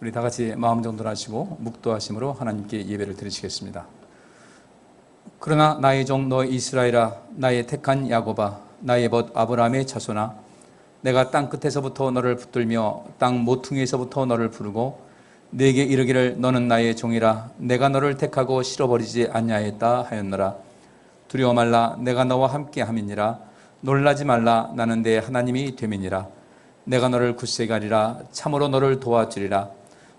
우리 다 같이 마음 정돈하시고 묵도하심으로 하나님께 예배를 드리시겠습니다. 그러나 나의 종 너 이스라엘아, 나의 택한 야곱아, 나의 벗 아브라함의 자손아, 내가 땅 끝에서부터 너를 붙들며 땅 모퉁이에서부터 너를 부르고 네게 이르기를 너는 나의 종이라, 내가 너를 택하고 실어버리지 아니하였다 하였노라. 두려워 말라, 내가 너와 함께 함이니라. 놀라지 말라, 나는 내 하나님이 됨이니라. 내가 너를 굳세게 하리라. 참으로 너를 도와주리라.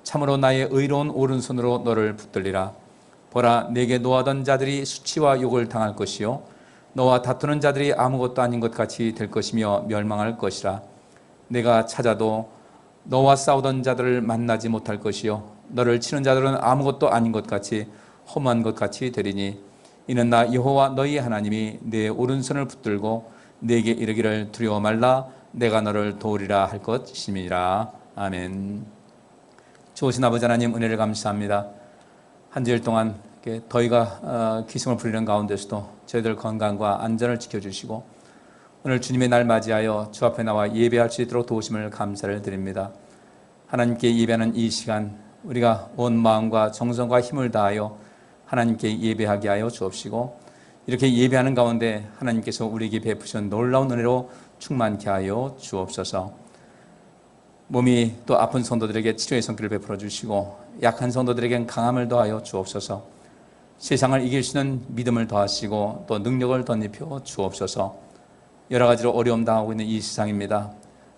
참으로 나의 의로운 오른손으로 너를 붙들리라. 보라, 내게 노하던 자들이 수치와 욕을 당할 것이요 너와 다투는 자들이 아무것도 아닌 것 같이 될 것이며 멸망할 것이라. 내가 찾아도 너와 싸우던 자들을 만나지 못할 것이요 너를 치는 자들은 아무것도 아닌 것 같이 험한 것 같이 되리니, 이는 나 여호와 너희 하나님이 내 오른손을 붙들고 내게 이르기를 두려워 말라, 내가 너를 도우리라 할 것임이니라. 아멘. 좋으신 아버지 하나님, 은혜를 감사합니다. 한 주일 동안 더위가 기승을 부리는 가운데서도 저희들 건강과 안전을 지켜주시고 오늘 주님의 날 맞이하여 주 앞에 나와 예배할 수 있도록 도우심을 감사를 드립니다. 하나님께 예배하는 이 시간, 우리가 온 마음과 정성과 힘을 다하여 하나님께 예배하게 하여 주옵시고, 이렇게 예배하는 가운데 하나님께서 우리에게 베푸신 놀라운 은혜로 충만케 하여 주옵소서. 몸이 또 아픈 성도들에게 치료의 손길을 베풀어 주시고 약한 성도들에겐 강함을 더하여 주옵소서. 세상을 이길 수 있는 믿음을 더하시고 또 능력을 덧입혀 주옵소서. 여러 가지로 어려움 당하고 있는 이 세상입니다.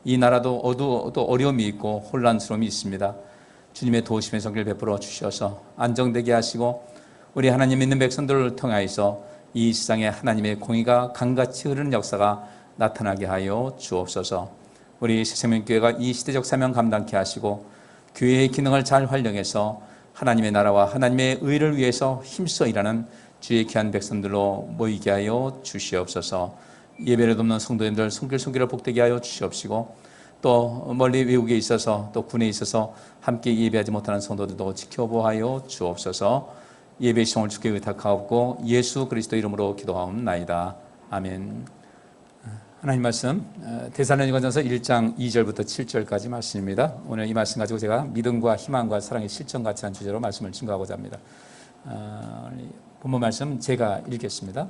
이 나라도 또 어려움이 있고 혼란스러움이 있습니다. 주님의 도우심의 손길을 베풀어 주셔서 안정되게 하시고 우리 하나님 믿는 백성들을 통하여서 이 세상에 하나님의 공의가 강같이 흐르는 역사가 나타나게 하여 주옵소서. 우리 새생명교회가 이 시대적 사명 감당케 하시고 교회의 기능을 잘 활용해서 하나님의 나라와 하나님의 의를 위해서 힘써 일하는 주의 귀한 백성들로 모이게 하여 주시옵소서. 예배를 돕는 성도님들 손길손길을 복되게 하여 주시옵시고, 또 멀리 외국에 있어서 또 군에 있어서 함께 예배하지 못하는 성도들도 지켜보하여 주옵소서. 예배 시청을 주께 의탁하옵고 예수 그리스도 이름으로 기도하옵나이다. 아멘. 하나님 말씀 데살로니가전서 1장 2절부터 7절까지 말씀입니다. 오늘 이 말씀 가지고 제가 믿음과 희망과 사랑의 실천같이 한 주제로 말씀을 증거하고자 합니다. 본문 말씀 제가 읽겠습니다.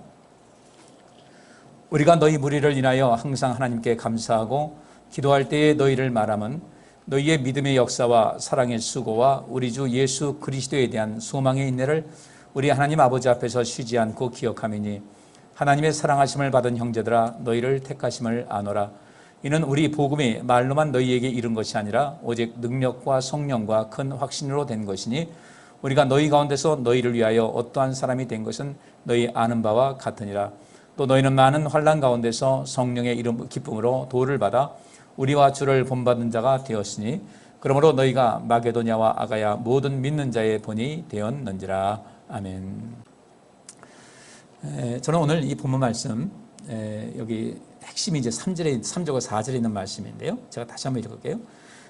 우리가 너희 무리를 인하여 항상 하나님께 감사하고 기도할 때에 너희를 말함은 너희의 믿음의 역사와 사랑의 수고와 우리 주 예수 그리스도에 대한 소망의 인내를 우리 하나님 아버지 앞에서 쉬지 않고 기억함이니, 하나님의 사랑하심을 받은 형제들아, 너희를 택하심을 아노라. 이는 우리 복음이 말로만 너희에게 이른 것이 아니라 오직 능력과 성령과 큰 확신으로 된 것이니, 우리가 너희 가운데서 너희를 위하여 어떠한 사람이 된 것은 너희 아는 바와 같으니라. 또 너희는 많은 환난 가운데서 성령의 이름 기쁨으로 도를 받아 우리와 주를 본받은 자가 되었으니, 그러므로 너희가 마게도냐와 아가야 모든 믿는 자의 본이 되었는지라. 아멘. 저는 오늘 이 본문 말씀, 여기 핵심이 이제 3절과 4절에 있는 말씀인데요. 제가 다시 한번 읽을게요.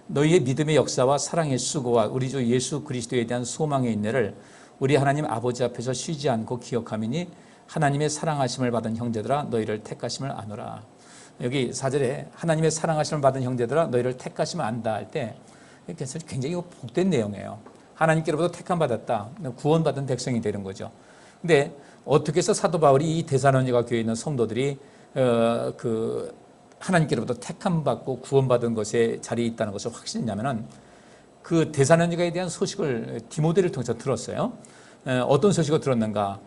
너희의 믿음의 역사와 사랑의 수고와 우리 주 예수 그리스도에 대한 소망의 인내를 우리 하나님 아버지 앞에서 쉬지 않고 기억함이니, 하나님의 사랑하심을 받은 형제들아, 너희를 택하심을 아노라. 여기 4절에 하나님의 사랑하심을 받은 형제들아, 너희를 택하심을 안다 할 때 굉장히 복된 내용이에요. 하나님께로부터 택함 받았다, 구원받은 백성이 되는 거죠. 근데 어떻게 해서 사도 바울이 이 데살로니가 교회에 있는 성도들이 하나님께로부터 택함 받고 구원받은 것에 자리에 있다는 것을 확신했냐면은, 그 데살로니가에 대한 소식을 디모데를 통해서 들었어요. 어떤 소식을 들었는가?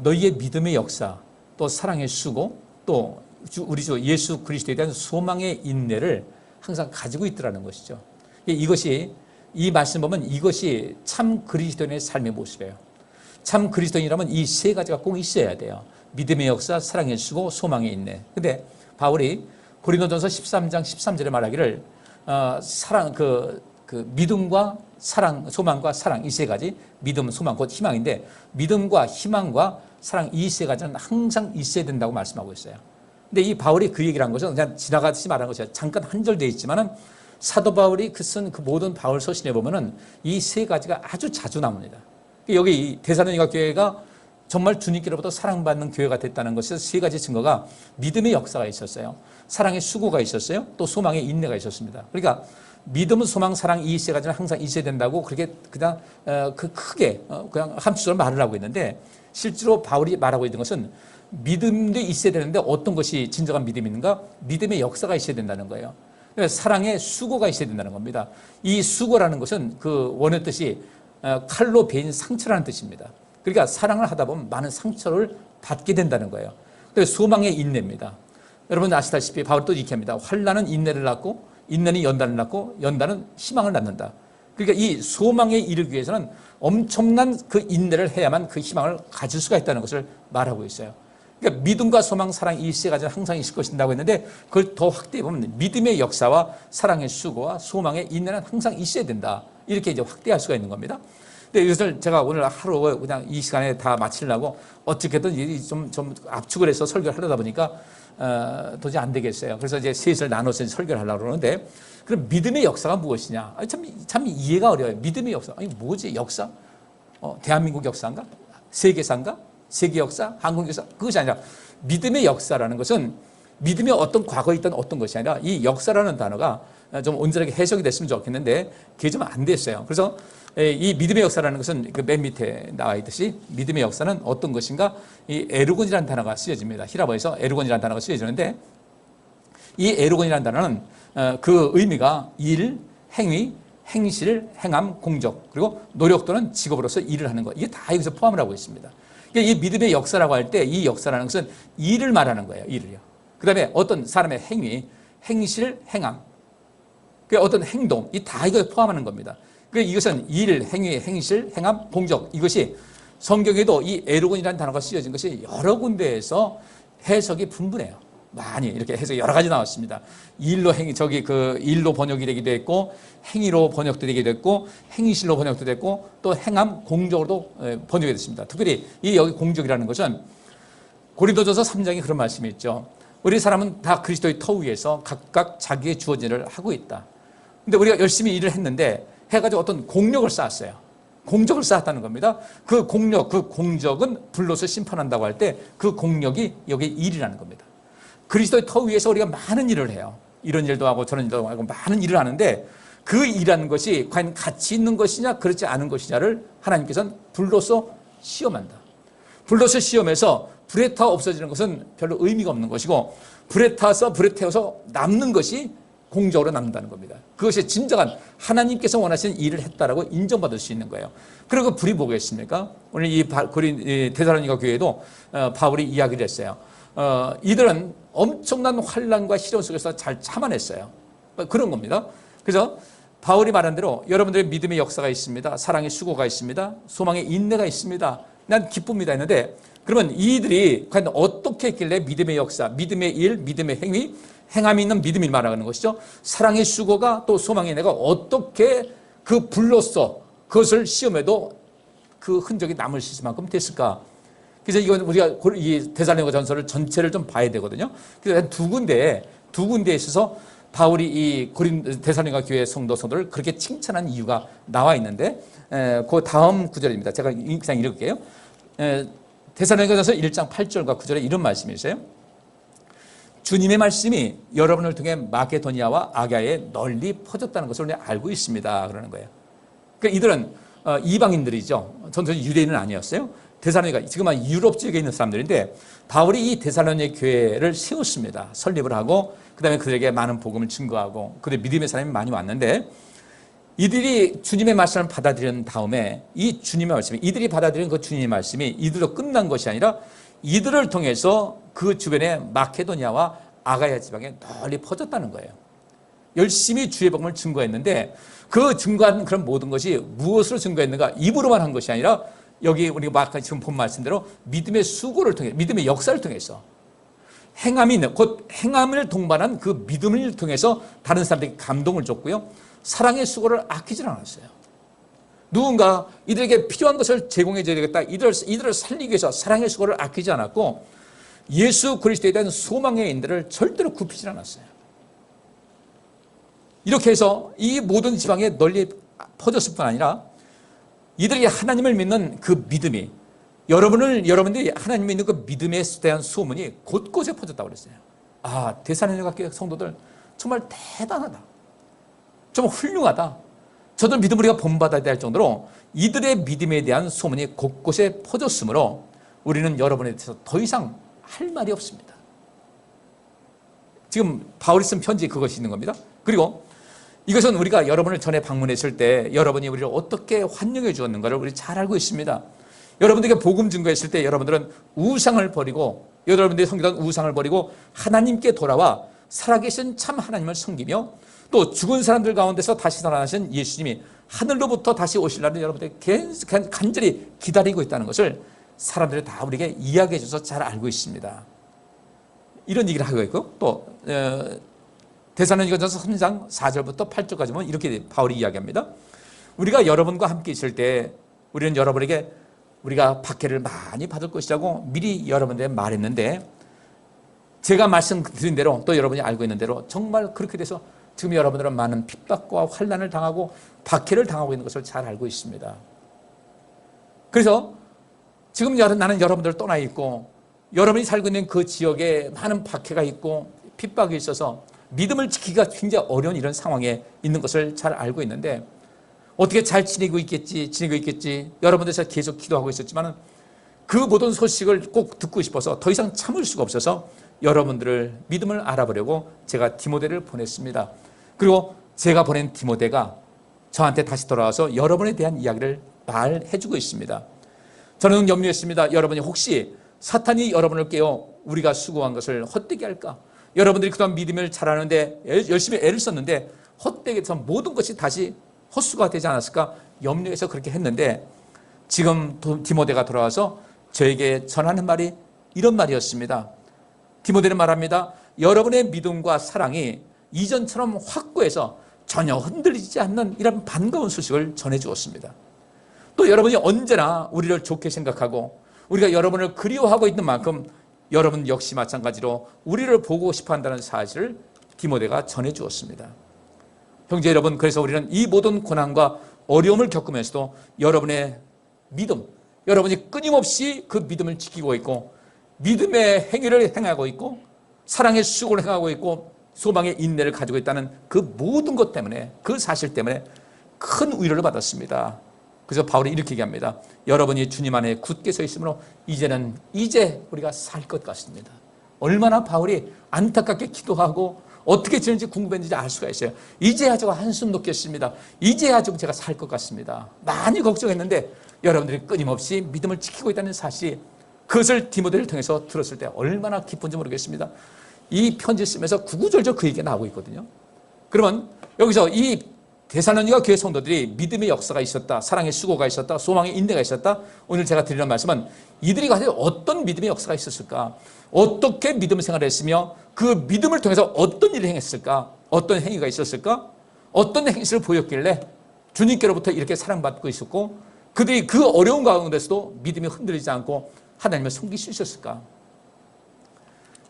너희의 믿음의 역사, 또 사랑의 수고, 또 우리 주 예수 그리스도에 대한 소망의 인내를 항상 가지고 있더라는 것이죠. 이 말씀 보면 이것이 참 그리스도인의 삶의 모습이에요. 참 그리스도인이라면 이 세 가지가 꼭 있어야 돼요. 믿음의 역사, 사랑의 수고, 소망의 인내. 근데 바울이 고린도전서 13장 13절에 말하기를 믿음과 사랑, 소망과 사랑, 이 세 가지, 믿음, 소망, 곧 희망인데, 믿음과 희망과 사랑, 이 세 가지는 항상 있어야 된다고 말씀하고 있어요. 근데 이 바울이 그 얘기를 한 것은 그냥 지나가듯이 말한 것이에요. 잠깐 한 절 되어 있지만은 사도 바울이 쓴 그 모든 바울 서신에 보면은 이 세 가지가 아주 자주 나옵니다. 여기 데살로니가 교회가 정말 주님께로부터 사랑받는 교회가 됐다는 것에서 세 가지 증거가 믿음의 역사가 있었어요. 사랑의 수고가 있었어요. 또 소망의 인내가 있었습니다. 그러니까 믿음, 소망, 사랑 이 세 가지는 항상 있어야 된다고 그렇게 그냥 크게 그냥 함축적으로 말을 하고 있는데, 실제로 바울이 말하고 있는 것은 믿음도 있어야 되는데 어떤 것이 진정한 믿음인가? 믿음의 역사가 있어야 된다는 거예요. 사랑의 수고가 있어야 된다는 겁니다. 이 수고라는 것은 그 원의 뜻이 칼로 베인 상처라는 뜻입니다. 그러니까 사랑을 하다 보면 많은 상처를 받게 된다는 거예요. 그래서 소망의 인내입니다. 여러분 아시다시피 바울 또 이렇게 합니다. 환난은 인내를 낳고, 인내는 연단을 낳고, 연단은 희망을 낳는다. 그러니까 이 소망에 이르기 위해서는 엄청난 그 인내를 해야만 그 희망을 가질 수가 있다는 것을 말하고 있어요. 그러니까 믿음과 소망, 사랑 이 세 가지는 항상 있을 것이라고 했는데, 그걸 더 확대해 보면 믿음의 역사와 사랑의 수고와 소망의 인내는 항상 있어야 된다. 이렇게 이제 확대할 수가 있는 겁니다. 근데 이것을 제가 오늘 하루 그냥 이 시간에 다 마치려고 어떻게든 좀 압축을 해서 설교를 하려다 보니까 도저히 안 되겠어요. 그래서 이제 셋을 나눠서 설교를 하려고 그러는데, 그럼 믿음의 역사가 무엇이냐? 참 이해가 어려워요. 믿음의 역사. 아니, 뭐지? 역사? 대한민국 역사인가? 세계사인가? 세계 역사? 한국 역사? 그것이 아니라 믿음의 역사라는 것은 믿음의 어떤 과거에 있던 어떤 것이 아니라 이 역사라는 단어가 좀 온전하게 해석이 됐으면 좋겠는데 그게 좀 안 됐어요. 그래서 이 믿음의 역사라는 것은 그 맨 밑에 나와 있듯이 믿음의 역사는 어떤 것인가? 이 에르곤이라는 단어가 쓰여집니다. 히라보에서 에르곤이라는 단어가 쓰여지는데, 이 에르곤이라는 단어는 그 의미가 일, 행위, 행실, 행함, 공적, 그리고 노력 또는 직업으로서 일을 하는 것, 이게 다 여기서 포함을 하고 있습니다. 그러니까 이 믿음의 역사라고 할 때 이 역사라는 것은 일을 말하는 거예요. 일을요. 그 다음에 어떤 사람의 행위, 행실, 행함, 그 어떤 행동, 이 다 이거 포함하는 겁니다. 그러니까 이것은 일, 행위, 행실, 행함, 공적, 이것이 성경에도 이 에르곤이라는 단어가 쓰여진 것이 여러 군데에서 해석이 분분해요. 많이 이렇게 해석이 여러 가지 나왔습니다. 일로 일로 번역이 되기도 했고, 행위로 번역도 되기도 했고, 행실로 번역도 됐고, 또 행함, 공적으로도 번역이 됐습니다. 특별히 이 여기 공적이라는 것은 고린도전서 3장에 그런 말씀이 있죠. 우리 사람은 다 그리스도의 터 위에서 각각 자기의 주어진 일을 하고 있다. 근데 우리가 열심히 일을 했는데 해가지고 어떤 공력을 쌓았어요. 공적을 쌓았다는 겁니다. 그 공적은 불로서 심판한다고 할 때 그 공력이 여기 일이라는 겁니다. 그리스도의 터 위에서 우리가 많은 일을 해요. 이런 일도 하고 저런 일도 하고 많은 일을 하는데, 그 일하는 것이 과연 가치 있는 것이냐 그렇지 않은 것이냐를 하나님께서는 불로서 시험한다. 불로서 시험해서 불에 타 없어지는 것은 별로 의미가 없는 것이고, 불에 태워서 남는 것이 공적으로 남는다는 겁니다. 그것이 진정한 하나님께서 원하시는 일을 했다라고 인정받을 수 있는 거예요. 그리고 그 불이 뭐겠습니까? 오늘 이 데살로니가 교회도 바울이 이야기를 했어요. 이들은 엄청난 환난과 시련 속에서 잘 참아냈어요. 그런 겁니다. 그래서 바울이 말한 대로 여러분들의 믿음의 역사가 있습니다. 사랑의 수고가 있습니다. 소망의 인내가 있습니다. 난 기쁩니다 했는데, 그러면 이들이 과연 어떻게 했길래 믿음의 역사, 믿음의 일, 믿음의 행위, 행함이 있는 믿음이 말하는 것이죠. 사랑의 수고가 또 소망의 인내가 어떻게 그 불로써 그것을 시험해도 그 흔적이 남을 수 있을 만큼 됐을까? 그래서 이건 우리가 이 데살로니가 전서를 전체를 좀 봐야 되거든요. 그래서 두 군데에 있어서 바울이 이 데살로니가 교회 성도들을 그렇게 칭찬한 이유가 나와 있는데, 그 다음 구절입니다. 제가 그냥 읽을게요. 데살로니가 전서 1장 8절과 9절에 이런 말씀이 있어요. 주님의 말씀이 여러분을 통해 마게도니아와 아가야에 널리 퍼졌다는 것을 우리가 알고 있습니다. 그러는 거예요. 그러니까 이들은 이방인들이죠. 전혀 유대인은 아니었어요. 데살로니가 지금 유럽 지역에 있는 사람들인데, 바울이 이 데살로니가 교회를 세웠습니다. 설립을 하고, 그 다음에 그들에게 많은 복음을 증거하고, 그들 믿음의 사람이 많이 왔는데, 이들이 주님의 말씀을 받아들인 다음에 이 주님의 말씀이, 이들이 받아들인 그 주님의 말씀이 이들로 끝난 것이 아니라 이들을 통해서 그 주변의 마케도니아와 아가야 지방에 널리 퍼졌다는 거예요. 열심히 주의 복음을 증거했는데, 그 증거한 그런 모든 것이 무엇으로 증거했는가? 입으로만 한 것이 아니라 여기 우리가 아까 지금 본 말씀대로 믿음의 수고를 통해, 믿음의 역사를 통해서 행함이 있는, 곧 행함을 동반한 그 믿음을 통해서 다른 사람들에게 감동을 줬고요. 사랑의 수고를 아끼질 않았어요. 누군가 이들에게 필요한 것을 제공해 줘야 되겠다, 이들을 살리기 위해서 사랑의 수고를 아끼지 않았고, 예수 그리스도에 대한 소망의 인들을 절대로 굽히지 않았어요. 이렇게 해서 이 모든 지방에 널리 퍼졌을 뿐 아니라 이들이 하나님을 믿는 그 믿음이, 여러분들이 하나님을 믿는 그 믿음에 대한 소문이 곳곳에 퍼졌다고 그랬어요. 아, 데살로니가 교회 성도들 정말 대단하다. 좀 훌륭하다. 저들 믿음 우리가 본받아야 될 정도로 이들의 믿음에 대한 소문이 곳곳에 퍼졌으므로 우리는 여러분에 대해서 더 이상 할 말이 없습니다. 지금 바울이 쓴 편지에 그것이 있는 겁니다. 그리고 이것은 우리가 여러분을 전에 방문했을 때 여러분이 우리를 어떻게 환영해 주었는가를 우리 잘 알고 있습니다. 여러분들에게 복음 증거했을 때 여러분들은 우상을 버리고, 여러분들이 섬기던 우상을 버리고 하나님께 돌아와 살아계신 참 하나님을 섬기며, 또 죽은 사람들 가운데서 다시 살아나신 예수님이 하늘로부터 다시 오실 날을 여러분들이 간절히 기다리고 있다는 것을 사람들이 다 우리에게 이야기해 줘서 잘 알고 있습니다. 이런 얘기를 하고 있고, 또 데살로니가전서 3장 4절부터 8절까지 보면 이렇게 바울이 이야기합니다. 우리가 여러분과 함께 있을 때 우리는 여러분에게 우리가 박해를 많이 받을 것이라고 미리 여러분들에게 말했는데, 제가 말씀드린 대로 또 여러분이 알고 있는 대로 정말 그렇게 돼서 지금 여러분들은 많은 핍박과 환난을 당하고 박해를 당하고 있는 것을 잘 알고 있습니다. 그래서 지금 나는 여러분들을 떠나 있고 여러분이 살고 있는 그 지역에 많은 박해가 있고 핍박이 있어서 믿음을 지키기가 굉장히 어려운 이런 상황에 있는 것을 잘 알고 있는데, 어떻게 잘 지내고 있겠지 여러분들에서 계속 기도하고 있었지만 그 모든 소식을 꼭 듣고 싶어서 더 이상 참을 수가 없어서 여러분들을 믿음을 알아보려고 제가 디모데를 보냈습니다. 그리고 제가 보낸 디모데가 저한테 다시 돌아와서 여러분에 대한 이야기를 말해주고 있습니다. 저는 염려했습니다. 여러분이 혹시 사탄이 여러분을 깨워 우리가 수고한 것을 헛되게 할까? 여러분들이 그동안 믿음을 잘하는데 열심히 애를 썼는데 헛되게 해서 모든 것이 다시 헛수가 되지 않았을까 염려해서 그렇게 했는데, 지금 디모데가 돌아와서 저에게 전하는 말이 이런 말이었습니다. 디모데는 말합니다. 여러분의 믿음과 사랑이 이전처럼 확고해서 전혀 흔들리지 않는 이런 반가운 소식을 전해주었습니다. 또 여러분이 언제나 우리를 좋게 생각하고 우리가 여러분을 그리워하고 있는 만큼 여러분 역시 마찬가지로 우리를 보고 싶어 한다는 사실을 디모데가 전해주었습니다. 형제 여러분, 그래서 우리는 이 모든 고난과 어려움을 겪으면서도 여러분의 믿음, 여러분이 끊임없이 그 믿음을 지키고 있고 믿음의 행위를 행하고 있고 사랑의 수고를 행하고 있고 소망의 인내를 가지고 있다는 그 모든 것 때문에, 그 사실 때문에 큰 위로를 받았습니다. 그래서 바울이 이렇게 얘기합니다. 여러분이 주님 안에 굳게 서 있으므로 이제 우리가 살 것 같습니다. 얼마나 바울이 안타깝게 기도하고 어떻게 지는지 궁금했는지 알 수가 있어요. 이제야 제가 한숨 놓겠습니다. 이제야 좀 제가 살 것 같습니다. 많이 걱정했는데 여러분들이 끊임없이 믿음을 지키고 있다는 사실이, 그것을 디모데를 통해서 들었을 때 얼마나 기쁜지 모르겠습니다. 이 편지 쓰면서 구구절절 그 얘기가 나오고 있거든요. 그러면 여기서 이 데살로니가 교회 성도들이 믿음의 역사가 있었다, 사랑의 수고가 있었다, 소망의 인내가 있었다. 오늘 제가 드리는 말씀은 이들이 가지고 어떤 믿음의 역사가 있었을까, 어떻게 믿음 생활을 했으며 그 믿음을 통해서 어떤 일을 행했을까, 어떤 행위가 있었을까, 어떤 행실을 보였길래 주님께로부터 이렇게 사랑받고 있었고 그들이 그 어려운 가운데서도 믿음이 흔들리지 않고 하나님을 섬길 수 있었을까.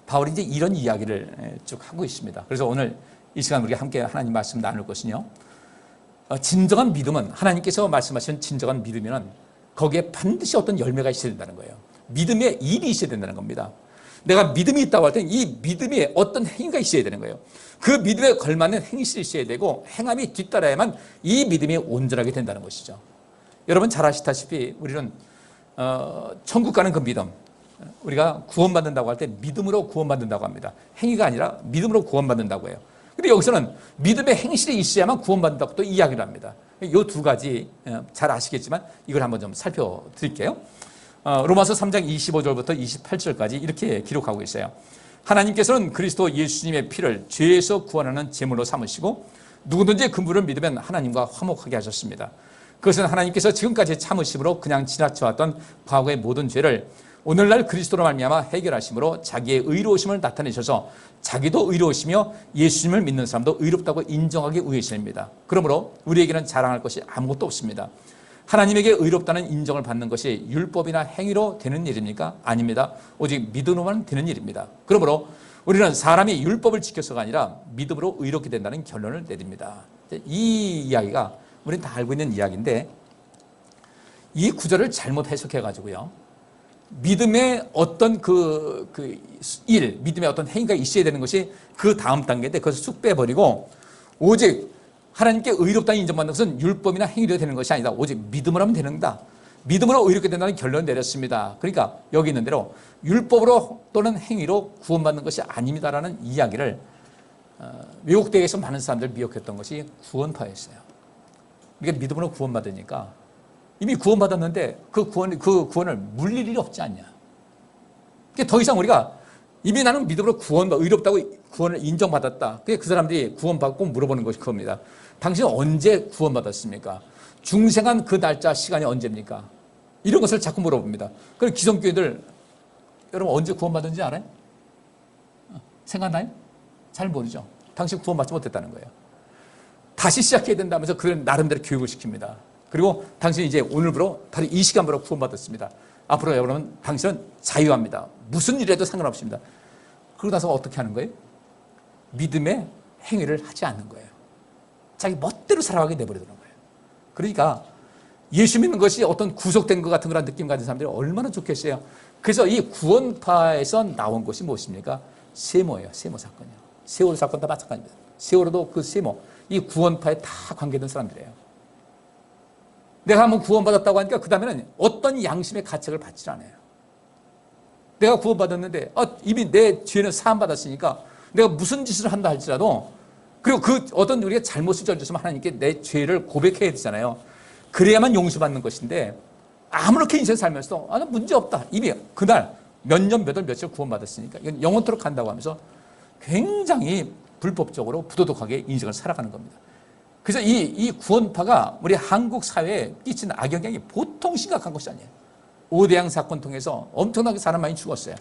바울이 이제 이런 이야기를 쭉 하고 있습니다. 그래서 오늘 이 시간 우리가 함께 하나님 말씀 나눌 것은요, 진정한 믿음은, 하나님께서 말씀하신 진정한 믿음이면 거기에 반드시 어떤 열매가 있어야 된다는 거예요. 믿음의 일이 있어야 된다는 겁니다. 내가 믿음이 있다고 할 때는 이 믿음에 어떤 행위가 있어야 되는 거예요. 그 믿음에 걸맞는 행실이 있어야 되고 행함이 뒤따라야만 이 믿음이 온전하게 된다는 것이죠. 여러분 잘 아시다시피 우리는 천국 가는 그 믿음, 우리가 구원받는다고 할 때 믿음으로 구원받는다고 합니다. 행위가 아니라 믿음으로 구원받는다고 해요. 근데 여기서는 믿음의 행실이 있어야만 구원받는다고 또 이야기를 합니다. 이 두 가지 잘 아시겠지만 이걸 한번 좀 살펴드릴게요. 로마서 3장 25절부터 28절까지 이렇게 기록하고 있어요. 하나님께서는 그리스도 예수님의 피를 죄에서 구원하는 제물로 삼으시고 누구든지 그분을 믿으면 하나님과 화목하게 하셨습니다. 그것은 하나님께서 지금까지 참으심으로 그냥 지나쳐왔던 과거의 모든 죄를 오늘날 그리스도로 말미암아 해결하심으로 자기의 의로우심을 나타내셔서 자기도 의로우시며 예수님을 믿는 사람도 의롭다고 인정하기 위해서입니다. 그러므로 우리에게는 자랑할 것이 아무것도 없습니다. 하나님에게 의롭다는 인정을 받는 것이 율법이나 행위로 되는 일입니까? 아닙니다. 오직 믿음으로만 되는 일입니다. 그러므로 우리는 사람이 율법을 지켜서가 아니라 믿음으로 의롭게 된다는 결론을 내립니다. 이 이야기가 우리는 다 알고 있는 이야기인데, 이 구절을 잘못 해석해가지고요, 믿음의 어떤 믿음의 어떤 행위가 있어야 되는 것이 그 다음 단계인데 그것을 쑥 빼버리고 오직 하나님께 의롭다는 인정받는 것은 율법이나 행위로 되는 것이 아니다. 오직 믿음으로 하면 되는 거다. 믿음으로 의롭게 된다는 결론을 내렸습니다. 그러니까 여기 있는 대로 율법으로 또는 행위로 구원받는 것이 아닙니다라는 이야기를 외국대에서 많은 사람들 미혹했던 것이 구원파였어요. 이게 믿음으로 구원받으니까 이미 구원받았는데 그 구원을 물릴 일이 없지 않냐. 더 이상 우리가 이미 나는 믿음으로 의롭다고 구원을 인정받았다. 그 사람들이 구원받고 물어보는 것이 그겁니다. 당신은 언제 구원받았습니까? 중생한 그 날짜 시간이 언제입니까? 이런 것을 자꾸 물어봅니다. 그럼 기성교회들 여러분 언제 구원받은지 알아요? 생각나요? 잘 모르죠. 당신 구원받지 못했다는 거예요. 다시 시작해야 된다면서 그런 나름대로 교육을 시킵니다. 그리고 당신이 이제 오늘부로 바로 이 시간부로 구원받았습니다. 앞으로 여러분 당신은 자유합니다. 무슨 일에도 상관없습니다. 그러고 나서 어떻게 하는 거예요? 믿음의 행위를 하지 않는 거예요. 자기 멋대로 살아가게 내버려두는 거예요. 그러니까 예수 믿는 것이 어떤 구속된 것 같은 그런 느낌 가진 사람들이 얼마나 좋겠어요. 그래서 이 구원파에서 나온 것이 무엇입니까? 세모예요. 세모 사건이요. 세월호 사건 다 마찬가지입니다. 세월호도 그 세모, 이 구원파에 다 관계된 사람들이에요. 내가 한번 구원받았다고 하니까 그 다음에는 어떤 양심의 가책을 받지 않아요. 내가 구원받았는데 이미 내 죄는 사함받았으니까 내가 무슨 짓을 한다 할지라도, 그리고 그 어떤 우리가 잘못을 저질렀으면 하나님께 내 죄를 고백해야 되잖아요. 그래야만 용서받는 것인데 아무렇게 인생 살면서 나 문제 없다. 이미 그날 몇 년, 몇 월, 며칠 구원받았으니까 이건 영원토록 간다고 하면서 굉장히 불법적으로 부도덕하게 인생을 살아가는 겁니다. 그래서 이 구원파가 우리 한국 사회에 끼친 악영향이 보통 심각한 것이 아니에요. 오대양 사건 통해서 엄청나게 사람 많이 죽었어요.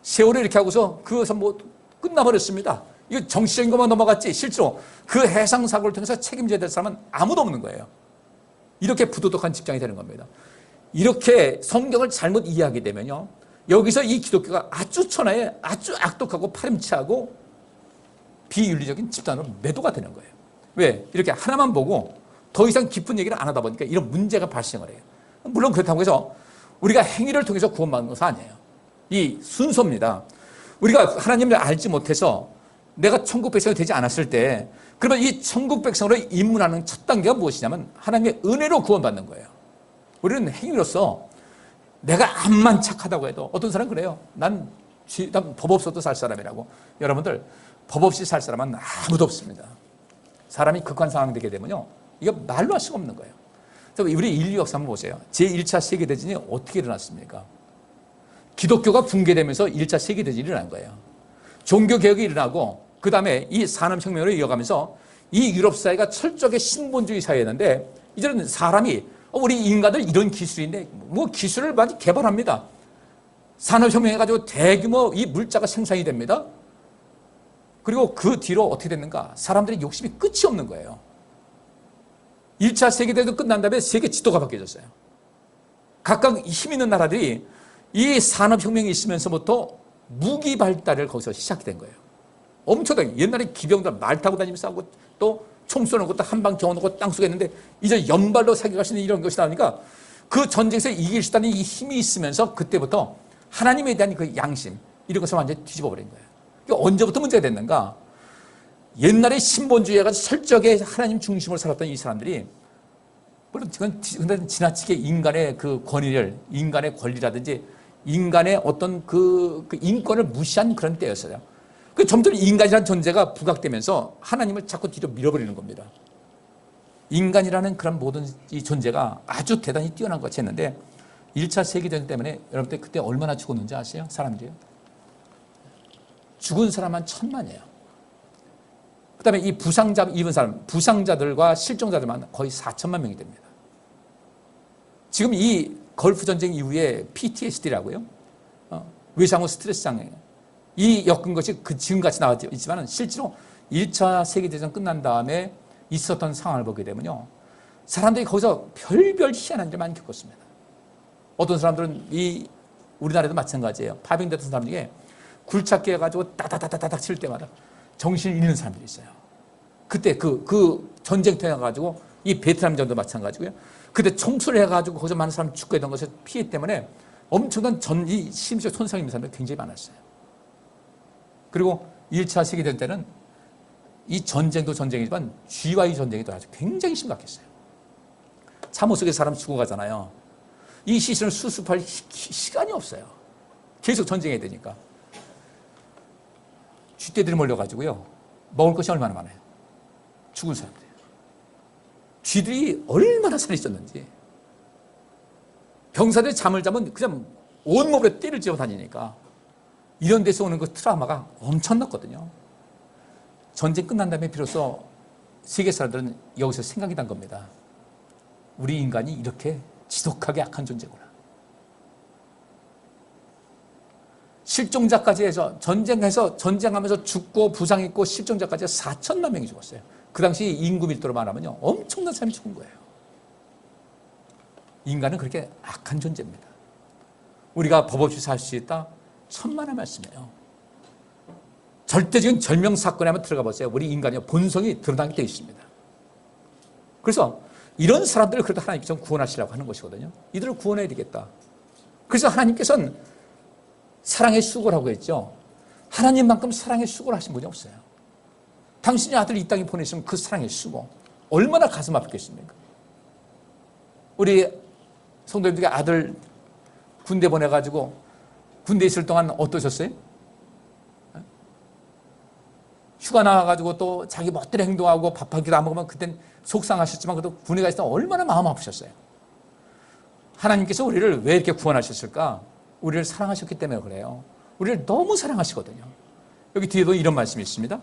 세월을 이렇게 하고서 그것은 끝나버렸습니다. 이거 정치적인 것만 넘어갔지 실제로 그 해상 사고를 통해서 책임져야 될 사람은 아무도 없는 거예요. 이렇게 부도덕한 직장이 되는 겁니다. 이렇게 성경을 잘못 이해하게 되면요, 여기서 이 기독교가 아주 천하에 아주 악독하고 파렴치하고 비윤리적인 집단으로 매도가 되는 거예요. 왜? 이렇게 하나만 보고 더 이상 깊은 얘기를 안 하다 보니까 이런 문제가 발생을 해요. 물론 그렇다고 해서 우리가 행위를 통해서 구원받는 것은 아니에요. 이 순서입니다. 우리가 하나님을 알지 못해서 내가 천국 백성이 되지 않았을 때, 그러면 이 천국 백성으로 입문하는 첫 단계가 무엇이냐면 하나님의 은혜로 구원받는 거예요. 우리는 행위로서 내가 암만 착하다고 해도, 어떤 사람은 그래요. 난 법 없어도 살 사람이라고. 여러분들, 법 없이 살 사람은 아무도 없습니다. 사람이 극한 상황 되게 되면요, 이거 말로 할 수가 없는 거예요. 우리 인류 역사 한번 보세요. 제1차 세계대전이 어떻게 일어났습니까? 기독교가 붕괴되면서 1차 세계대전이 일어난 거예요. 종교개혁이 일어나고 그 다음에 이 산업혁명으로 이어가면서 이 유럽 사회가 철저하게 신본주의 사회였는데, 이제는 사람이 우리 인간들 이런 기술인데 기술을 많이 개발합니다. 산업혁명해가지고 대규모 이 물자가 생산이 됩니다. 그리고 그 뒤로 어떻게 됐는가? 사람들의 욕심이 끝이 없는 거예요. 1차 세계대전 끝난 다음에 세계 지도가 바뀌어졌어요. 각각 힘 있는 나라들이 이 산업혁명이 있으면서부터 무기 발달을 거기서 시작이 된 거예요. 엄청나게. 옛날에 기병들 말 타고 다니면서 하고 또 총 쏘는 것도 한 방 겨워놓고 땅속에 있는데 이제 연발로 사격할 수 있는 이런 것이 나오니까 그 전쟁에서 이길 수 있다는 이 힘이 있으면서 그때부터 하나님에 대한 그 양심, 이런 것을 완전히 뒤집어 버린 거예요. 그러니까 언제부터 문제가 됐는가? 옛날에 신본주의가 철저하게 하나님 중심으로 살았던 이 사람들이, 물론 그건 지나치게 인간의 그 권위를, 인간의 권리라든지 인간의 어떤 그 인권을 무시한 그런 때였어요. 그 점점 인간이라는 존재가 부각되면서 하나님을 자꾸 뒤로 밀어버리는 겁니다. 인간이라는 그런 모든 이 존재가 아주 대단히 뛰어난 것 같이 했는데 1차 세계대전 때문에 여러분들 그때 얼마나 죽었는지 아세요? 사람들이요. 죽은 사람 한 1000만이에요. 그 다음에 이 부상자 입은 사람, 부상자들과 실종자들만 거의 4천만 명이 됩니다. 지금 이 걸프 전쟁 이후에 PTSD라고요. 외상후 스트레스 장애. 이 엮은 것이 지금같이 나와 있지만 실제로 1차 세계대전 끝난 다음에 있었던 상황을 보게 되면요, 사람들이 거기서 별별 희한한 일을 많이 겪었습니다. 어떤 사람들은 이 우리나라도 마찬가지예요. 파병됐던 사람 중에 굴착기 해가지고 따다다다닥 칠 때마다 정신을 잃는 사람들이 있어요. 그때 그 전쟁터에 가지고 이 베트남 전도 마찬가지고요. 그때 총수를 해가지고 거기서 많은 사람이 죽게 된 것의 피해 때문에 엄청난 이 심지어 손상이 있는 사람들이 굉장히 많았어요. 그리고 1차 세계대전 때는 이 전쟁도 전쟁이지만 쥐와의 전쟁이 또 아주 굉장히 심각했어요. 참호 속에 사람 죽어가잖아요. 이 시신을 수습할 시간이 없어요. 계속 전쟁해야 되니까. 쥐떼들이 몰려가지고요. 먹을 것이 얼마나 많아요. 죽은 사람들이에요. 쥐들이 얼마나 살이 쪘는지. 병사들이 잠을 자면 그냥 온몸으로 띠를 지어 다니니까 이런 데서 오는 그 트라우마가 엄청났거든요. 전쟁 끝난 다음에 비로소 세계 사람들은 여기서 생각이 난 겁니다. 우리 인간이 이렇게 지독하게 악한 존재구나. 실종자까지 해서 전쟁하면서 죽고 부상했고 실종자까지 4천만 명이 죽었어요. 그 당시 인구 밀도로 말하면요, 엄청난 사람이 죽은 거예요. 인간은 그렇게 악한 존재입니다. 우리가 법 없이 살 수 있다? 천만의 말씀이에요. 절대적인 절명 사건에 한번 들어가 보세요. 우리 인간의 본성이 드러나게 되어 있습니다. 그래서 이런 사람들을 그래도 하나님께서 구원하시려고 하는 것이거든요. 이들을 구원해야 되겠다. 그래서 하나님께서는 사랑의 수고라고 했죠. 하나님만큼 사랑의 수고를 하신 분이 없어요. 당신의 아들 이 땅에 보내시면 그 사랑의 수고 얼마나 가슴 아프겠습니까? 우리 성도님들께 아들 군대 보내가지고 군대 있을 동안 어떠셨어요? 휴가 나와가지고 또 자기 멋대로 행동하고 밥 한 끼도 안 먹으면 그땐 속상하셨지만 그래도 군에 가 있을 때 얼마나 마음 아프셨어요. 하나님께서 우리를 왜 이렇게 구원하셨을까? 우리를 사랑하셨기 때문에 그래요. 우리를 너무 사랑하시거든요. 여기 뒤에도 이런 말씀이 있습니다.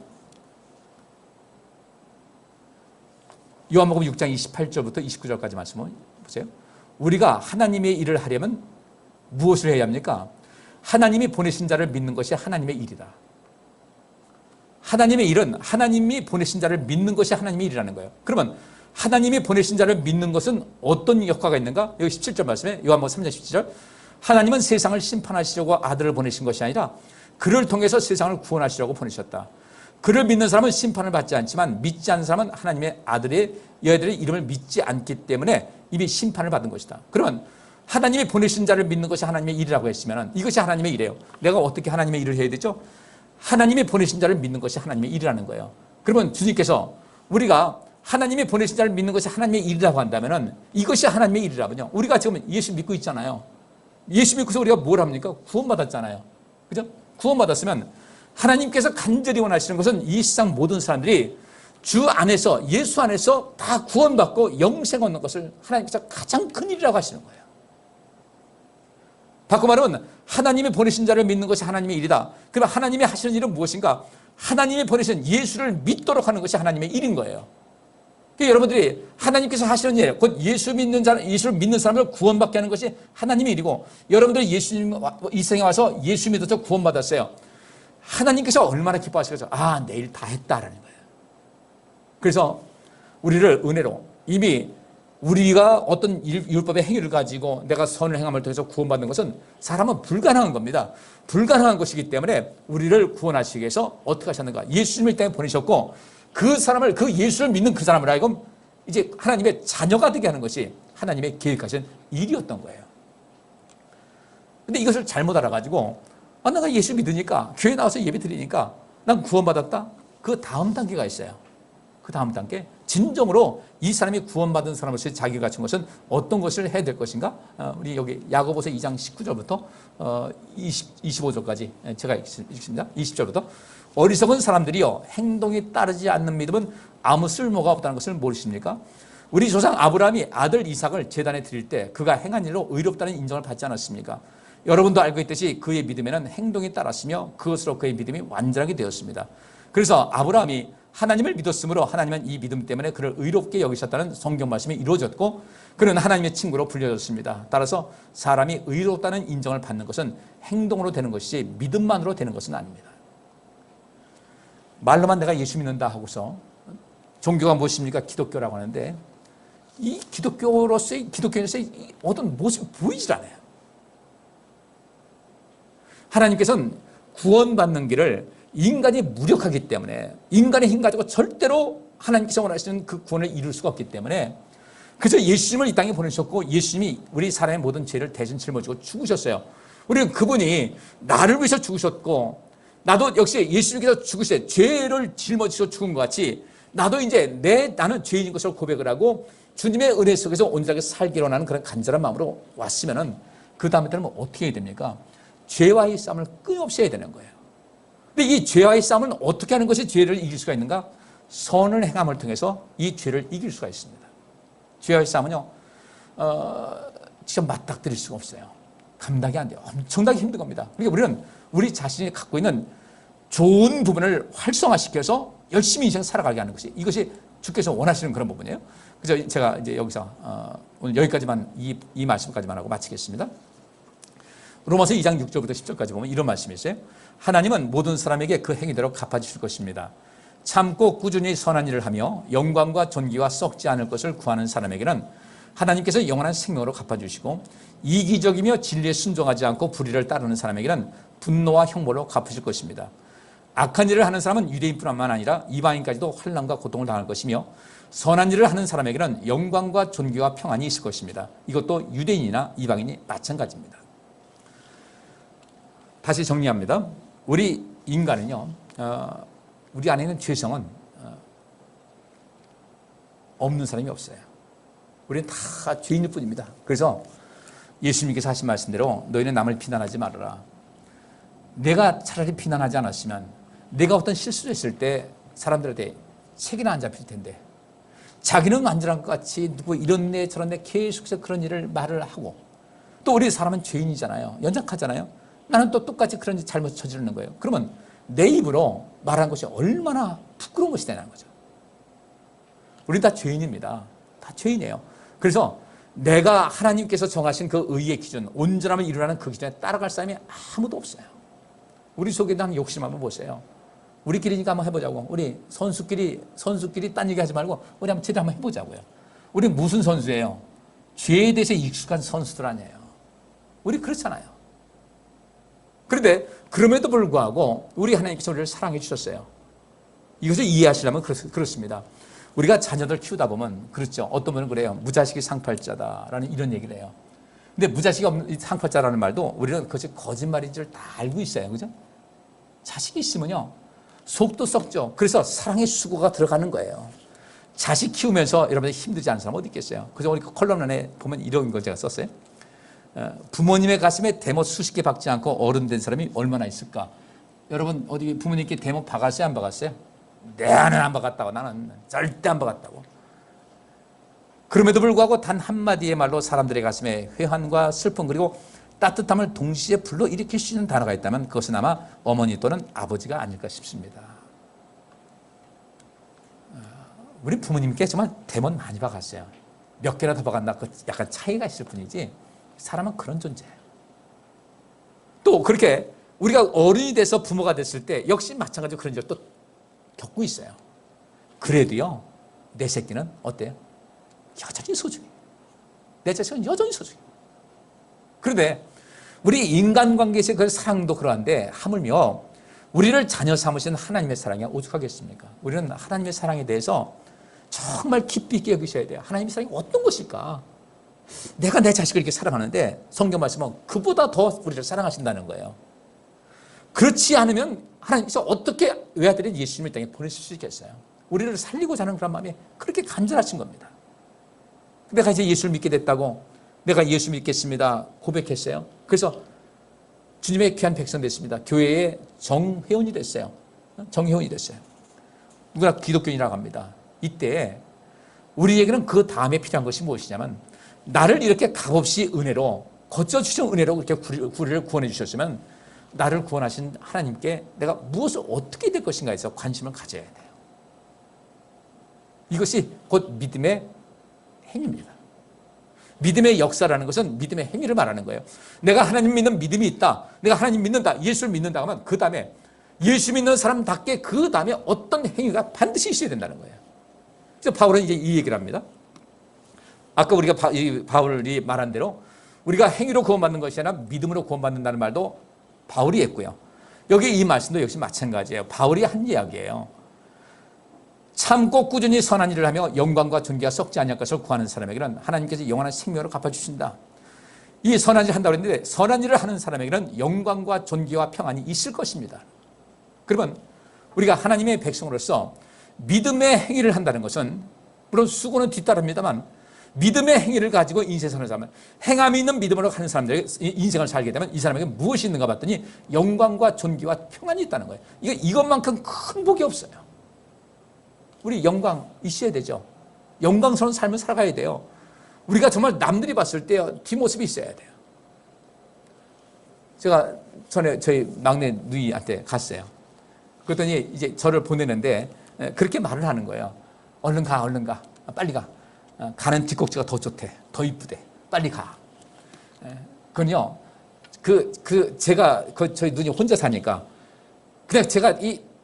요한복음 6장 28절부터 29절까지 말씀을 보세요. 우리가 하나님의 일을 하려면 무엇을 해야 합니까? 하나님이 보내신 자를 믿는 것이 하나님의 일이다. 하나님의 일은 하나님이 보내신 자를 믿는 것이 하나님의 일이라는 거예요. 그러면 하나님이 보내신 자를 믿는 것은 어떤 효과가 있는가? 여기 17절 말씀에 요한복음 3장 17절 하나님은 세상을 심판하시려고 아들을 보내신 것이 아니라 그를 통해서 세상을 구원하시려고 보내셨다. 그를 믿는 사람은 심판을 받지 않지만 믿지 않는 사람은 하나님의 여자들의 이름을 믿지 않기 때문에 이미 심판을 받은 것이다. 그러면 하나님이 보내신 자를 믿는 것이 하나님의 일이라고 했으면 이것이 하나님의 일이에요. 내가 어떻게 하나님의 일을 해야 되죠? 하나님이 보내신 자를 믿는 것이 하나님의 일이라는 거예요. 그러면 주님께서 우리가 하나님이 보내신 자를 믿는 것이 하나님의 일이라고 한다면 이것이 하나님의 일이라면요. 우리가 지금 예수 믿고 있잖아요. 예수 믿고서 우리가 뭘 합니까? 구원받았잖아요. 그죠? 구원받았으면 하나님께서 간절히 원하시는 것은 이 세상 모든 사람들이 주 안에서 예수 안에서 다 구원받고 영생 얻는 것을 하나님께서 가장 큰 일이라고 하시는 거예요. 바꿔 말하면 하나님이 보내신 자를 믿는 것이 하나님의 일이다. 그러면 하나님이 하시는 일은 무엇인가? 하나님이 보내신 예수를 믿도록 하는 것이 하나님의 일인 거예요. 그러니까 여러분들이 하나님께서 하시는 일, 곧 예수를 믿는 사람을 구원받게 하는 것이 하나님의 일이고 여러분들이 예수님 이 세상에 와서 예수 믿어서 구원받았어요. 하나님께서 얼마나 기뻐하시겠어요? 아, 내 일 다 했다라는 거예요. 그래서 우리를 은혜로 이미 우리가 어떤 율법의 행위를 가지고 내가 선을 행함을 통해서 구원받는 것은 사람은 불가능한 겁니다. 불가능한 것이기 때문에 우리를 구원하시기 위해서 어떻게 하셨는가? 예수님을 이 땅에 보내셨고 그 사람을, 그 예수를 믿는 그 사람을 하여금 이제 하나님의 자녀가 되게 하는 것이 하나님의 계획하신 일이었던 거예요. 근데 이것을 잘못 알아가지고 내가 예수 믿으니까 교회 나와서 예배 드리니까 난 구원받았다? 그 다음 단계가 있어요. 그 다음 단계 진정으로 이 사람이 구원받은 사람으로서 자기가 갖춘 것은 어떤 것을 해야 될 것인가? 우리 여기 야고보서 2장 19절부터 25절까지 제가 읽습니다. 20절부터 어리석은 사람들이요 행동이 따르지 않는 믿음은 아무 쓸모가 없다는 것을 모르십니까? 우리 조상 아브라함이 아들 이삭을 제단에 드릴 때 그가 행한 일로 의롭다는 인정을 받지 않았습니까? 여러분도 알고 있듯이 그의 믿음에는 행동이 따랐으며 그것으로 그의 믿음이 완전하게 되었습니다. 그래서 아브라함이 하나님을 믿었으므로 하나님은 이 믿음 때문에 그를 의롭게 여기셨다는 성경 말씀이 이루어졌고 그는 하나님의 친구로 불려졌습니다. 따라서 사람이 의롭다는 인정을 받는 것은 행동으로 되는 것이지 믿음만으로 되는 것은 아닙니다. 말로만 내가 예수 믿는다 하고서 종교가 무엇입니까? 기독교라고 하는데 이 기독교인으로서의 어떤 모습이 보이질 않아요. 하나님께서는 구원받는 길을 인간이 무력하기 때문에 인간의 힘 가지고 절대로 하나님께서 원하시는 그 구원을 이룰 수가 없기 때문에 그래서 예수님을 이 땅에 보내셨고 예수님이 우리 사람의 모든 죄를 대신 짊어지고 죽으셨어요. 우리는 그분이 나를 위해서 죽으셨고 나도 역시 예수님께서 죽으실 때 죄를 짊어지셔 죽은 것 같이 나도 이제 나는 죄인인 것을 고백을 하고 주님의 은혜 속에서 온전하게 살기로 하는 그런 간절한 마음으로 왔으면은 그 다음에 때는 어떻게 해야 됩니까? 죄와의 싸움을 끊임없이 해야 되는 거예요. 근데 이 죄와의 싸움은 어떻게 하는 것이 죄를 이길 수가 있는가? 선을 행함을 통해서 이 죄를 이길 수가 있습니다. 죄와의 싸움은요, 직접 맞닥뜨릴 수가 없어요. 감당이 안 돼요. 엄청나게 힘든 겁니다. 그러니까 우리는 우리 자신이 갖고 있는 좋은 부분을 활성화시켜서 열심히 인생 살아가게 하는 것이 이것이 주께서 원하시는 그런 부분이에요. 그래서 제가 이제 여기서 오늘 여기까지만 이 말씀까지만 하고 마치겠습니다. 로마서 2장 6절부터 10절까지 보면 이런 말씀이 있어요. 하나님은 모든 사람에게 그 행위대로 갚아주실 것입니다. 참고 꾸준히 선한 일을 하며 영광과 존귀와 썩지 않을 것을 구하는 사람에게는 하나님께서 영원한 생명으로 갚아주시고 이기적이며 진리에 순종하지 않고 불의를 따르는 사람에게는 분노와 형벌로 갚으실 것입니다. 악한 일을 하는 사람은 유대인뿐만 아니라 이방인까지도 환난과 고통을 당할 것이며 선한 일을 하는 사람에게는 영광과 존귀와 평안이 있을 것입니다. 이것도 유대인이나 이방인이 마찬가지입니다. 다시 정리합니다. 우리 인간은요, 우리 안에 있는 죄성은 없는 사람이 없어요. 우리는 다 죄인일 뿐입니다. 그래서 예수님께서 하신 말씀대로 너희는 남을 비난하지 말아라. 내가 차라리 비난하지 않았으면 내가 어떤 실수를 했을 때 사람들한테 책이나 안 잡힐 텐데 자기는 안전한 것 같이 누구 이런 데 저런 데 계속해서 그런 일을 말을 하고 또 우리 사람은 죄인이잖아요. 연약하잖아요. 나는 또 똑같이 그런 잘못 저지르는 거예요. 그러면 내 입으로 말한 것이 얼마나 부끄러운 것이 되냐는 거죠. 우린 다 죄인입니다. 다 죄인이에요. 그래서 내가 하나님께서 정하신 그 의의 기준, 온전함을 이루라는 그 기준에 따라갈 사람이 아무도 없어요. 우리 속에 난 욕심 한번 보세요. 우리끼리니까 한번 해보자고. 우리 선수끼리 딴 얘기 하지 말고 우리 한번 제대로 한번 해보자고요. 우리 무슨 선수예요? 죄에 대해서 익숙한 선수들 아니에요. 우리 그렇잖아요. 그런데 그럼에도 불구하고 우리 하나님께서 우리를 사랑해 주셨어요. 이것을 이해하시려면 그렇습니다. 우리가 자녀들 키우다 보면 그렇죠. 어떤 분은 그래요. 무자식이 상팔자다라는 이런 얘기를 해요. 근데 무자식이 없는 상팔자라는 말도 우리는 그것이 거짓말인 줄 다 알고 있어요. 그죠? 자식이 있으면요. 속도 썩죠. 그래서 사랑의 수고가 들어가는 거예요. 자식 키우면서 여러분들 힘들지 않은 사람 어디 있겠어요? 그래서 우리 컬럼 안에 보면 이런 걸 제가 썼어요. 부모님의 가슴에 대못 수십 개 박지 않고 어른 된 사람이 얼마나 있을까? 여러분 어디 부모님께 대못 박았어요? 안 박았어요? 나는 안 박았다고. 나는 절대 안 박았다고. 그럼에도 불구하고 단 한마디의 말로 사람들의 가슴에 회한과 슬픔 그리고 따뜻함을 동시에 불러일으킬 수 있는 단어가 있다면 그것은 아마 어머니 또는 아버지가 아닐까 싶습니다. 우리 부모님께 정말 대못 많이 박았어요. 몇 개나 더 박았나 그 약간 차이가 있을 뿐이지 사람은 그런 존재예요. 또 그렇게 우리가 어른이 돼서 부모가 됐을 때 역시 마찬가지로 그런 일을 또 겪고 있어요. 그래도요 내 새끼는 어때요? 여전히 소중해. 내 자식은 여전히 소중해. 그런데 우리 인간관계에서의 그 사랑도 그러한데 하물며 우리를 자녀 삼으신 하나님의 사랑이 오죽하겠습니까? 우리는 하나님의 사랑에 대해서 정말 깊이 있게 여기셔야 돼요. 하나님의 사랑이 어떤 것일까? 내가 내 자식을 이렇게 사랑하는데 성경 말씀은 그보다 더 우리를 사랑하신다는 거예요. 그렇지 않으면 하나님께서 어떻게 외아들인 예수님을 땅에 보내실 수 있겠어요? 우리를 살리고자 하는 그런 마음이 그렇게 간절하신 겁니다. 내가 이제 예수를 믿게 됐다고 내가 예수 믿겠습니다 고백했어요. 그래서 주님의 귀한 백성 됐습니다. 교회의 정회원이 됐어요. 정회원이 됐어요. 누구나 기독교인이라고 합니다. 이때 우리에게는 그 다음에 필요한 것이 무엇이냐면 나를 이렇게 값없이 은혜로 거쳐주신 은혜로 이렇게 우리를 구원해 주셨으면 나를 구원하신 하나님께 내가 무엇을 어떻게 될 것인가에 대해서 관심을 가져야 돼요. 이것이 곧 믿음의 행위입니다. 믿음의 역사라는 것은 믿음의 행위를 말하는 거예요. 내가 하나님 믿는 믿음이 있다. 내가 하나님 믿는다. 예수를 믿는다 하면 그 다음에 예수 믿는 사람답게 그 다음에 어떤 행위가 반드시 있어야 된다는 거예요. 그래서 바울은 이제 이 얘기를 합니다. 아까 우리가 바울이 말한 대로 우리가 행위로 구원받는 것이 아니라 믿음으로 구원받는다는 말도 바울이 했고요. 여기 이 말씀도 역시 마찬가지예요. 바울이 한 이야기예요. 참고 꾸준히 선한 일을 하며 영광과 존귀가 썩지 아니할 것을 구하는 사람에게는 하나님께서 영원한 생명으로 갚아주신다. 이 선한 일을 한다고 했는데 선한 일을 하는 사람에게는 영광과 존귀와 평안이 있을 것입니다. 그러면 우리가 하나님의 백성으로서 믿음의 행위를 한다는 것은 물론 수고는 뒤따릅니다만 믿음의 행위를 가지고 인생을 사는 사람은 행함이 있는 믿음으로 가는 사람들에게 인생을 살게 되면 이 사람에게 무엇이 있는가 봤더니 영광과 존귀와 평안이 있다는 거예요. 이것만큼 큰 복이 없어요. 우리 영광 있어야 되죠. 영광스러운 삶을 살아가야 돼요. 우리가 정말 남들이 봤을 때 뒷모습이 있어야 돼요. 제가 전에 저희 막내 누이한테 갔어요. 그랬더니 이제 저를 보내는데 그렇게 말을 하는 거예요. 얼른 가, 얼른 가, 빨리 가. 가는 뒷꼭지가 더 좋대, 더 이쁘대, 빨리 가. 그건요, 제가 저희 누이 혼자 사니까 그냥 제가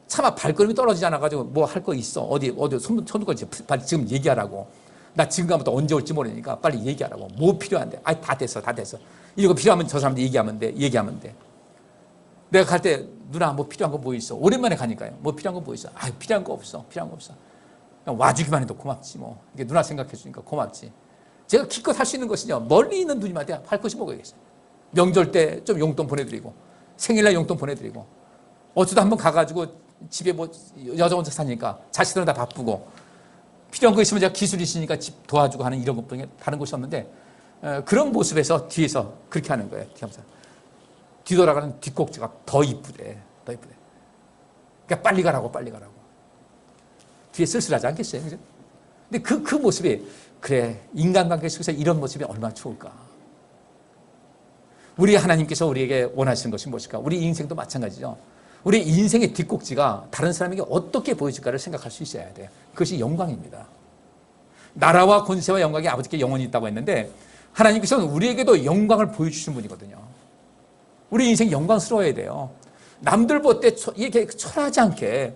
차마 발걸음이 떨어지지 않아가지고 뭐 할 거 있어, 어디 손들고 빨리 지금 얘기하라고. 나 지금 가면 또 언제 올지 모르니까 빨리 얘기하라고. 뭐 필요한데? 아, 다 됐어. 이거 필요하면 저 사람들 얘기하면 돼. 내가 갈 때 누나 뭐 필요한 거 뭐 있어? 오랜만에 가니까요. 뭐 필요한 거 뭐 있어? 아, 필요한 거 없어. 그냥 와주기만 해도 고맙지 뭐. 이게 누나 생각해 주니까 고맙지. 제가 기껏 할 수 있는 것은요, 멀리 있는 누님한테 할 것이 뭐가 있어요. 명절 때 좀 용돈 보내드리고, 생일날 용돈 보내드리고, 어쩌다 한번 가가지고 집에 뭐 여자 혼자 사니까 자식들은 다 바쁘고, 필요한 거 있으면 제가 기술이 있으니까 집 도와주고 하는 이런 것뿐에 다른 것이 없는데, 그런 모습에서 뒤에서 그렇게 하는 거예요. 뒤돌아가는 뒷꼭지가 더 이쁘대. 그러니까 빨리 가라고. 뒤에 쓸쓸하지 않겠어요? 그죠? 근데 그 모습이, 그래, 인간관계 속에서 이런 모습이 얼마나 좋을까. 우리 하나님께서 우리에게 원하시는 것이 무엇일까? 우리 인생도 마찬가지죠. 우리 인생의 뒷꼭지가 다른 사람에게 어떻게 보여질까를 생각할 수 있어야 돼요. 그것이 영광입니다. 나라와 권세와 영광이 아버지께 영원히 있다고 했는데 하나님께서는 우리에게도 영광을 보여주시는 분이거든요. 우리 인생 영광스러워야 돼요. 남들 볼 때 이렇게 초라하지 않게,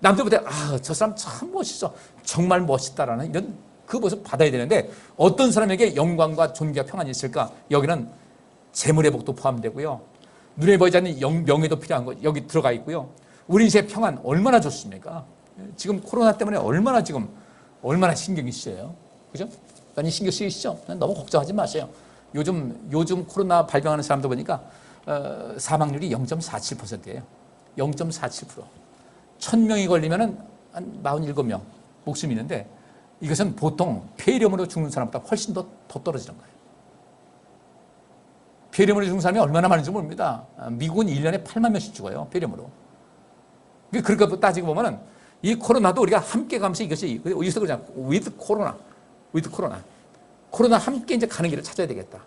남들 볼 때 저 사람 참 멋있어, 정말 멋있다라는 이런 그 모습 받아야 되는데, 어떤 사람에게 영광과 존귀와 평안이 있을까? 여기는 재물의 복도 포함되고요, 눈에 보이지 않는 명예도 필요한 것 여기 들어가 있고요. 우리 인생의 평안 얼마나 좋습니까? 지금 코로나 때문에 얼마나 신경이 쓰여요. 그죠? 많이 신경 쓰이시죠? 너무 걱정하지 마세요. 요즘 코로나 발병하는 사람들 보니까 사망률이 0.47%예요. 0.47%. 1000명이 걸리면은 한 47명 목숨이 있는데, 이것은 보통 폐렴으로 죽는 사람보다 훨씬 더 떨어지는 거예요. 폐렴으로 죽는 사람이 얼마나 많은지 모릅니다. 미국은 1년에 8만 명씩 죽어요, 폐렴으로. 그러니까 따지고 보면은 이 코로나도 우리가 함께 가면서 이것이, 여기서 그러잖아요. with 코로나. 코로나 함께 이제 가는 길을 찾아야 되겠다.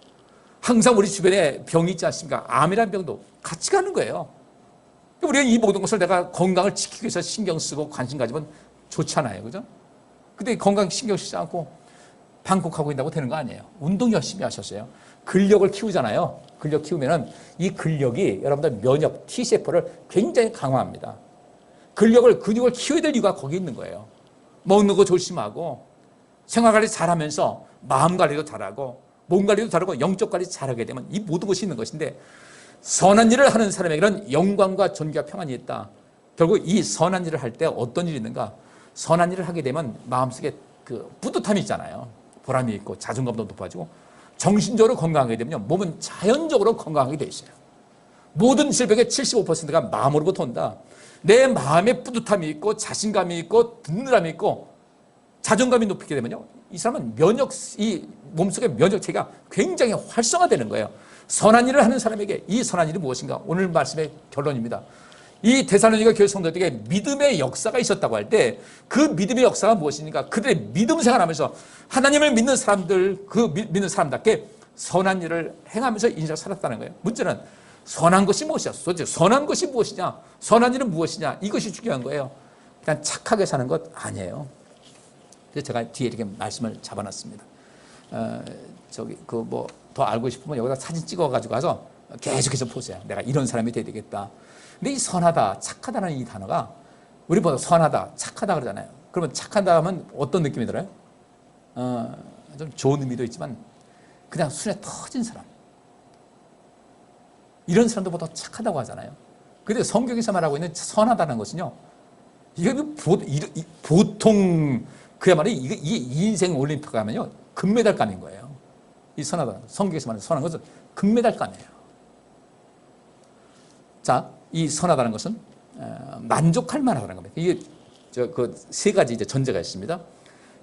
항상 우리 주변에 병이 있지 않습니까? 암이라는 병도 같이 가는 거예요. 우리가 이 모든 것을 내가 건강을 지키기 위해서 신경 쓰고 관심 가지면 좋잖아요. 그죠? 근데 건강 신경 쓰지 않고 방콕하고 있다고 되는 거 아니에요. 운동 열심히 하셨어요. 근력을 키우잖아요. 근력 키우면은 이 근력이 여러분들 면역 T세포를 굉장히 강화합니다. 근육을 키워야 될 이유가 거기 있는 거예요. 먹는 거 조심하고, 생활관리 잘하면서 마음 관리도 잘하고, 몸 관리도 잘하고, 영적 관리 잘하게 되면 이 모든 것이 있는 것인데, 선한 일을 하는 사람에게는 영광과 존귀와 평안이 있다. 결국 이 선한 일을 할 때 어떤 일이 있는가? 선한 일을 하게 되면 마음속에 그 뿌듯함이 있잖아요. 보람이 있고 자존감도 높아지고, 정신적으로 건강하게 되면요, 몸은 자연적으로 건강하게 돼 있어요. 모든 질병의 75%가 마음으로부터 온다. 내 마음에 뿌듯함이 있고 자신감이 있고 든든함이 있고 자존감이 높게 되면요, 이 사람은 이 몸속의 면역체계가 굉장히 활성화되는 거예요. 선한 일을 하는 사람에게 이 선한 일이 무엇인가? 오늘 말씀의 결론입니다. 이 데살로니가 교회 성도들에게 믿음의 역사가 있었다고 할 때 그 믿음의 역사가 무엇입니까? 그들의 믿음 생활하면서 하나님을 믿는 사람들, 믿는 사람답게 선한 일을 행하면서 인생을 살았다는 거예요. 문제는 선한 것이 무엇이냐? 도대체 선한 것이 무엇이냐? 선한 일은 무엇이냐? 이것이 중요한 거예요. 그냥 착하게 사는 것 아니에요. 그래서 제가 뒤에 이렇게 말씀을 잡아놨습니다. 더 알고 싶으면 여기다 사진 찍어가지고 가서 계속해서 보세요. 내가 이런 사람이 돼야 되겠다. 근데 이 선하다, 착하다는 이 단어가 우리 보다 선하다, 착하다 그러잖아요. 그러면 착하다 하면 어떤 느낌이 들어요? 좀 좋은 의미도 있지만 그냥 순에 터진 사람. 이런 사람도 더 착하다고 하잖아요. 그런데 성경에서 말하고 있는 선하다는 것은요, 이게 보통 그야말로 이 인생 올림픽 가면요, 금메달감인 거예요. 이 선하다. 성경에서 말하는 선한 것은 금메달감이에요. 자, 이 선하다는 것은 만족할 만하다는 겁니다. 이게 그 세 가지 이제 전제가 있습니다.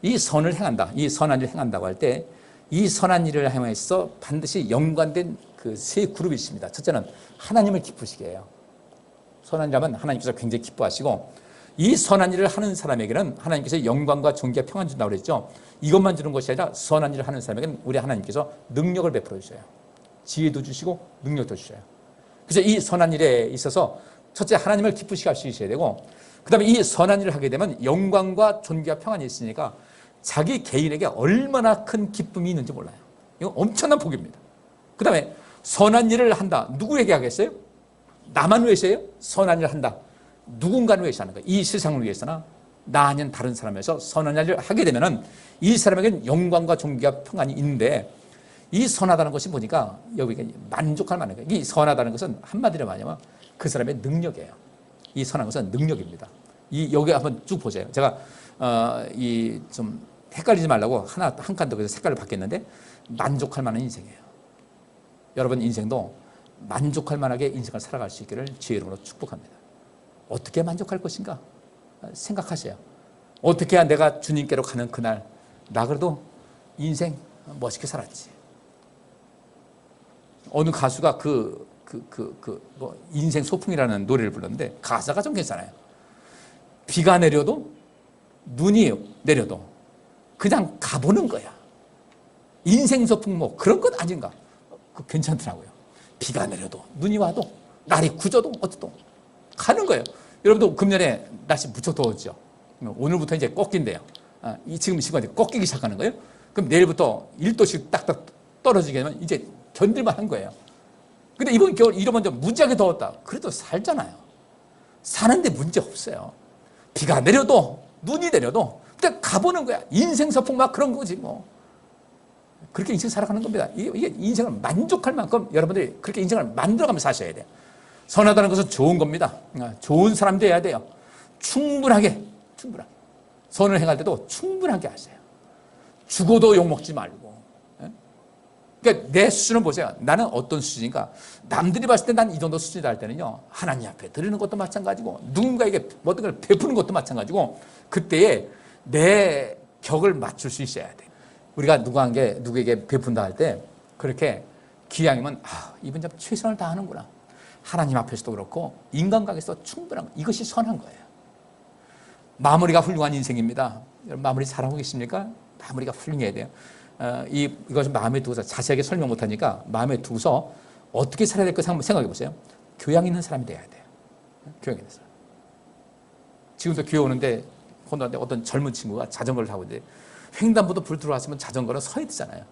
이 선을 행한다, 이 선한 일을 행한다고 할 때 이 선한 일을 행함에서 반드시 연관된 그 세 그룹이 있습니다. 첫째는 하나님을 기쁘시게 해요. 선한 일하면 하나님께서 굉장히 기뻐하시고, 이 선한 일을 하는 사람에게는 하나님께서 영광과 존귀와 평안 준다고 그랬죠. 이것만 주는 것이 아니라 선한 일을 하는 사람에게는 우리 하나님께서 능력을 베풀어 주셔요. 지혜도 주시고 능력도 주셔요. 그래서 이 선한 일에 있어서 첫째 하나님을 기쁘시게 할 수 있어야 되고, 그 다음에 이 선한 일을 하게 되면 영광과 존귀와 평안이 있으니까 자기 개인에게 얼마나 큰 기쁨이 있는지 몰라요. 이건 엄청난 복입니다. 그 다음에 선한 일을 한다. 누구에게 하겠어요? 나만 위해서요? 선한 일을 한다. 누군가를 위해서 하는 거예요. 이 세상을 위해서나 나 아닌 다른 사람에서 선한 일을 하게 되면 이 사람에게는 영광과 존귀와 평안이 있는데, 이 선하다는 것이 보니까 여기가 만족할 만한 거예요. 이 선하다는 것은 한마디로 말하면 그 사람의 능력이에요. 이 선한 것은 능력입니다. 여기 한번 쭉 보세요. 제가 좀 헷갈리지 말라고 한 칸 더 그래서 색깔을 바뀌었는데, 만족할 만한 인생이에요. 여러분 인생도 만족할 만하게 인생을 살아갈 수 있기를 주의 이름으로 축복합니다. 어떻게 만족할 것인가 생각하세요. 어떻게 해야 내가 주님께로 가는 그날 나 그래도 인생 멋있게 살았지. 어느 가수가 뭐 인생 소풍이라는 노래를 불렀는데 가사가 좀 괜찮아요. 비가 내려도 눈이 내려도 그냥 가보는 거야. 인생 소풍 뭐 그런 것 아닌가. 괜찮더라고요. 비가 내려도 눈이 와도 날이 굳어도 어쩌도 가는 거예요. 여러분도 금년에 날씨 무척 더웠죠. 오늘부터 이제 꺾인대요. 지금 시간에 꺾이기 시작하는 거예요. 그럼 내일부터 1도씩 딱딱 떨어지게 되면 이제 견딜만 한 거예요. 근데 이번 겨울 이러면 좀 무지하게 더웠다. 그래도 살잖아요. 사는데 문제 없어요. 비가 내려도 눈이 내려도 그때 가보는 거야. 인생 서풍 막 그런 거지 뭐. 그렇게 인생 살아가는 겁니다. 이게 인생을 만족할 만큼 여러분들이 그렇게 인생을 만들어가면서 사셔야 돼요. 선하다는 것은 좋은 겁니다. 좋은 사람 돼야 돼요. 충분하게. 선을 행할 때도 충분하게 하세요. 죽어도 욕먹지 말고. 그러니까 내 수준을 보세요. 나는 어떤 수준인가. 남들이 봤을 때 난 이 정도 수준이다 할 때는요, 하나님 앞에 드리는 것도 마찬가지고 누군가에게 모든 걸 베푸는 것도 마찬가지고, 그때에 내 격을 맞출 수 있어야 돼요. 우리가 누구에게 베푼다 할 때 그렇게 기왕이면 이분 참 최선을 다하는구나. 하나님 앞에서도 그렇고 인간관계에서 충분한 거. 이것이 선한 거예요. 마무리가 훌륭한 인생입니다. 여러분 마무리 잘하고 계십니까? 마무리가 훌륭해야 돼요. 이것을 마음에 두고서 자세하게 설명 못하니까 마음에 두고서 어떻게 살아야 될까 생각해 보세요. 교양 있는 사람이 돼야 돼요. 교양 있는 사람. 지금도 교회 오는데 혼자인데 어떤 젊은 친구가 자전거를 타고 있는데 횡단보도 불 들어왔으면 자전거는 서야 되잖아요.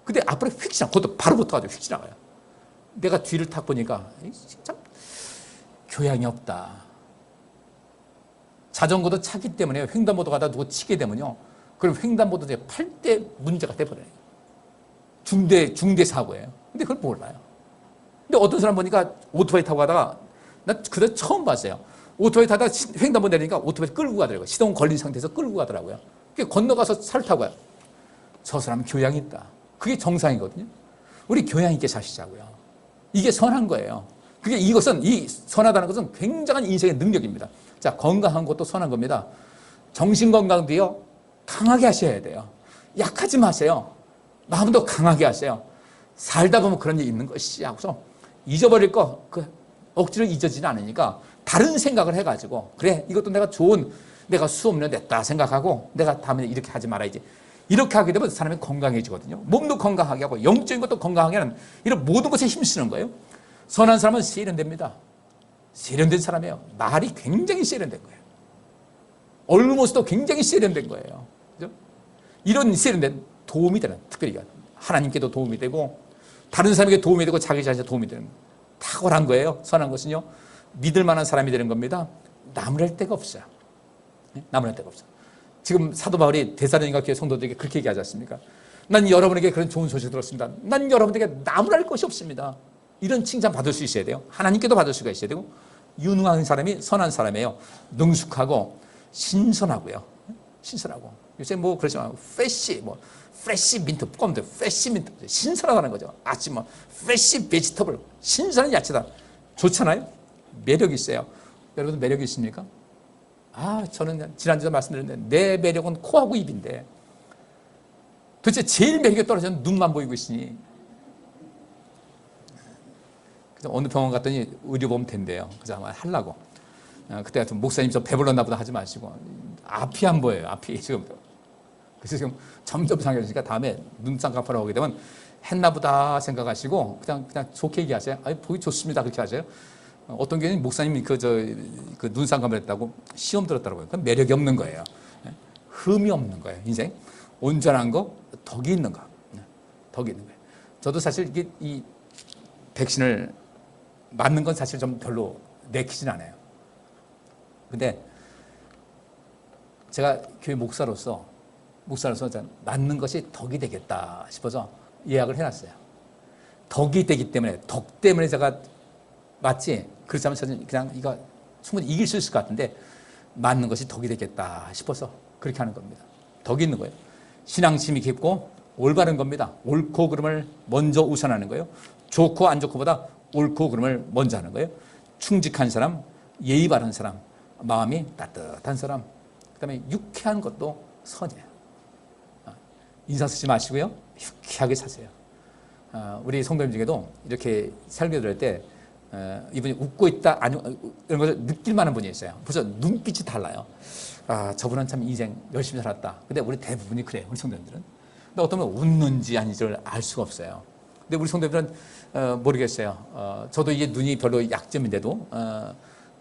근데 앞으로 휙 지나가. 그것도 바로 붙어가지고 휙 지나가요. 내가 뒤를 탁 보니까 참 교양이 없다. 자전거도 차기 때문에 횡단보도 가다 누구 치게 되면요, 그럼 횡단보도 이제 8대 문제가 돼버려요. 중대 사고예요. 근데 그걸 몰라요. 근데 어떤 사람 보니까 오토바이 타고 가다가 나 그래 처음 봤어요. 오토바이 타다가 횡단보도 내리니까 오토바이 끌고 가더라고요. 시동 걸린 상태에서 끌고 가더라고요. 건너가서 차를 타고 가요. 저 사람 교양이 있다. 그게 정상이거든요. 우리 교양 있게 사시자고요. 이게 선한 거예요. 이것은 이 선하다는 것은 굉장한 인생의 능력입니다. 자, 건강한 것도 선한 겁니다. 정신 건강도요, 강하게 하셔야 돼요. 약하지 마세요. 마음도 강하게 하세요. 살다 보면 그런 일이 있는 것이 하고서 잊어버릴 거 억지로 잊어지지 않으니까 다른 생각을 해가지고, 그래 이것도 내가 수업료 냈다 생각하고 내가 다음에 이렇게 하지 말아야지. 이렇게 하게 되면 사람이 건강해지거든요. 몸도 건강하게 하고 영적인 것도 건강하게 하는 이런 모든 것에 힘쓰는 거예요. 선한 사람은 세련됩니다. 세련된 사람이에요. 말이 굉장히 세련된 거예요. 얼굴 모습도 굉장히 세련된 거예요. 그죠? 이런 세련된 도움이 되는, 특별히 하나님께도 도움이 되고 다른 사람에게 도움이 되고 자기 자신에 도움이 되는 탁월한 거예요. 선한 것은요, 믿을 만한 사람이 되는 겁니다. 나무랄 데가 없어요. 나무랄 데가 없어요. 지금 사도 바울이 데살로니가 교회 성도들에게 그렇게 얘기하지 않습니까? 난 여러분에게 그런 좋은 소식 들었습니다. 난 여러분에게 나무랄 것이 없습니다. 이런 칭찬 받을 수 있어야 돼요. 하나님께도 받을 수가 있어야 되고, 유능한 사람이 선한 사람이에요. 능숙하고 신선하고요. 신선하고. 요새 뭐 그러지만 프레시 민트, 껌들 프레시 민트, 신선하다는 거죠. 아침 프레시 베지터블, 신선한 야채다. 좋잖아요. 매력이 있어요. 여러분 매력이 있습니까? 저는 지난주에 말씀드렸는데 내 매력은 코하고 입인데 도대체 제일 매력이 떨어지는 눈만 보이고 있으니 그래서 어느 병원 갔더니 의료보험 된대요. 그래서 아마 하려고. 그때 같은 목사님 저 배불렀나 보다 하지 마시고 앞이 안 보여요. 앞이 지금. 그래서 지금 점점 상해지니까 다음에 눈쌍꺼풀 오게 되면 했나 보다 생각하시고 그냥 좋게 얘기하세요. 보기 좋습니다. 그렇게 하세요. 어떤 경우는 목사님이 그 눈쌍꺼풀 했다고 시험 들었더라고요. 그건 매력이 없는 거예요. 흠이 없는 거예요. 인생. 온전한 거, 덕이 있는 거. 덕이 있는 거예요. 저도 사실 이 백신을 맞는 건 사실 좀 별로 내키진 않아요. 근데 제가 교회 목사로서 맞는 것이 덕이 되겠다 싶어서 예약을 해놨어요. 덕이 되기 때문에, 덕 때문에 제가 맞지, 그렇지 않으면 저는 그냥 이거 충분히 이길 수 있을 것 같은데 맞는 것이 덕이 되겠다 싶어서 그렇게 하는 겁니다. 덕이 있는 거예요. 신앙심이 깊고 올바른 겁니다. 옳고 그름을 먼저 우선하는 거예요. 좋고 안 좋고보다 옳고 그름을 먼저 하는 거예요. 충직한 사람, 예의 바른 사람, 마음이 따뜻한 사람, 그 다음에 유쾌한 것도 선이에요. 인상 쓰지 마시고요. 유쾌하게 사세요. 우리 성도님 중에도 이렇게 설교 들을 때 이분이 웃고 있다, 아니, 이런 걸 느낄 만한 분이 있어요. 벌써 눈빛이 달라요. 저분은 참 인생 열심히 살았다. 근데 우리 대부분이 그래요. 우리 성도님들은. 근데 어떤 분은 웃는지 아닌지를 알 수가 없어요. 근데 우리 성도님들은 모르겠어요. 저도 이게 눈이 별로 약점인데도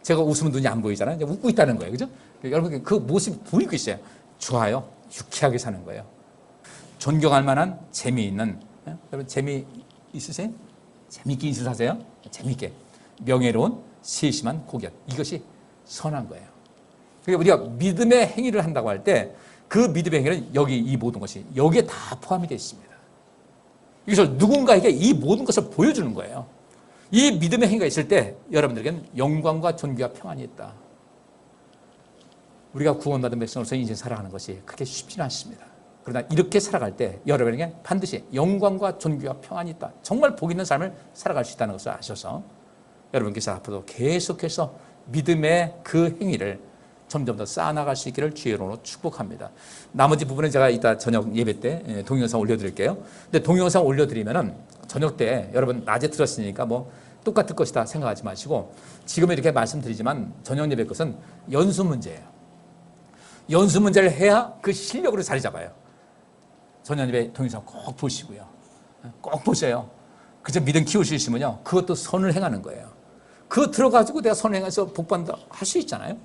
제가 웃으면 눈이 안 보이잖아요. 이제 웃고 있다는 거예요. 그죠? 여러분 그 모습이 보이고 있어요. 좋아요. 유쾌하게 사는 거예요. 존경할 만한 재미있는, 여러분 재미 있으세요? 재미있게 인사하세요. 재미있게. 명예로운 세심한 고견. 이것이 선한 거예요. 그러니까 우리가 믿음의 행위를 한다고 할 때 그 믿음의 행위는 여기 이 모든 것이 여기에 다 포함이 되어 있습니다. 이것을 누군가에게 이 모든 것을 보여주는 거예요. 이 믿음의 행위가 있을 때 여러분들에게는 영광과 존귀와 평안이 있다. 우리가 구원받은 백성으로서 인생 살아가는 것이 그렇게 쉽지는 않습니다. 그러나 이렇게 살아갈 때 여러분에게 반드시 영광과 존귀와 평안이 있다. 정말 복 있는 삶을 살아갈 수 있다는 것을 아셔서 여러분께서 앞으로 계속해서 믿음의 그 행위를 점점 더 쌓아나갈 수 있기를 주의 이름으로 축복합니다. 나머지 부분은 제가 이따 저녁 예배 때 동영상 올려드릴게요. 근데 동영상 올려드리면은 저녁 때 여러분 낮에 들었으니까 뭐 똑같을 것이다 생각하지 마시고 지금 이렇게 말씀드리지만 저녁 예배 것은 연수 문제예요. 연수 문제를 해야 그 실력으로 자리 잡아요. 저녁 예배 동영상 꼭 보시고요. 꼭 보세요. 그저 믿음 키울 수 있으면요. 그것도 선을 행하는 거예요. 그거 들어가지고 내가 선을 행해서 복받는다 할 수 있잖아요.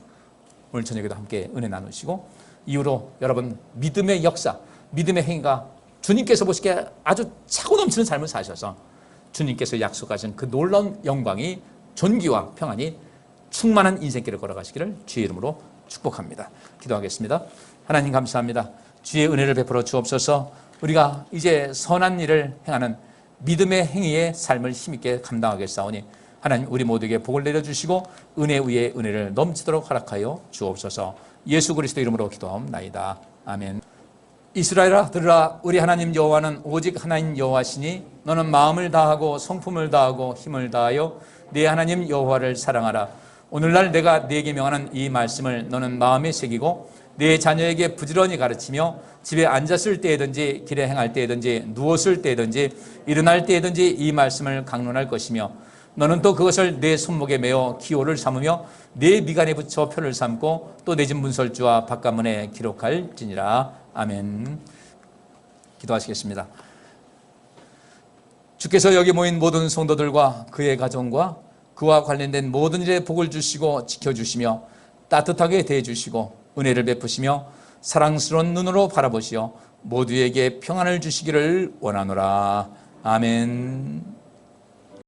오늘 저녁에도 함께 은혜 나누시고 이후로 여러분 믿음의 역사, 믿음의 행위가 주님께서 보시기에 아주 차고 넘치는 삶을 사셔서 주님께서 약속하신 그 놀라운 영광이 존귀와 평안이 충만한 인생길을 걸어가시기를 주의 이름으로 축복합니다. 기도하겠습니다. 하나님 감사합니다. 주의 은혜를 베풀어 주옵소서. 우리가 이제 선한 일을 행하는 믿음의 행위의 삶을 힘있게 감당하겠사오니 하나님 우리 모두에게 복을 내려주시고 은혜 위에 은혜를 넘치도록 허락하여 주옵소서. 예수 그리스도 이름으로 기도하옵나이다. 아멘. 이스라엘아 들으라. 우리 하나님 여호와는 오직 하나님 여호와시니 너는 마음을 다하고 성품을 다하고 힘을 다하여 네 하나님 여호와를 사랑하라. 오늘날 내가 네게 명하는 이 말씀을 너는 마음에 새기고 네 자녀에게 부지런히 가르치며 집에 앉았을 때든지 길에 행할 때든지 누웠을 때든지 일어날 때든지 이 말씀을 강론할 것이며 너는 또 그것을 내 손목에 메어 기호를 삼으며 내 미간에 붙여 표를 삼고 또 내 집 문설주와 바깥문에 기록할지니라. 아멘. 기도하시겠습니다. 주께서 여기 모인 모든 성도들과 그의 가정과 그와 관련된 모든 일에 복을 주시고 지켜주시며 따뜻하게 대해주시고 은혜를 베푸시며 사랑스러운 눈으로 바라보시어 모두에게 평안을 주시기를 원하노라. 아멘.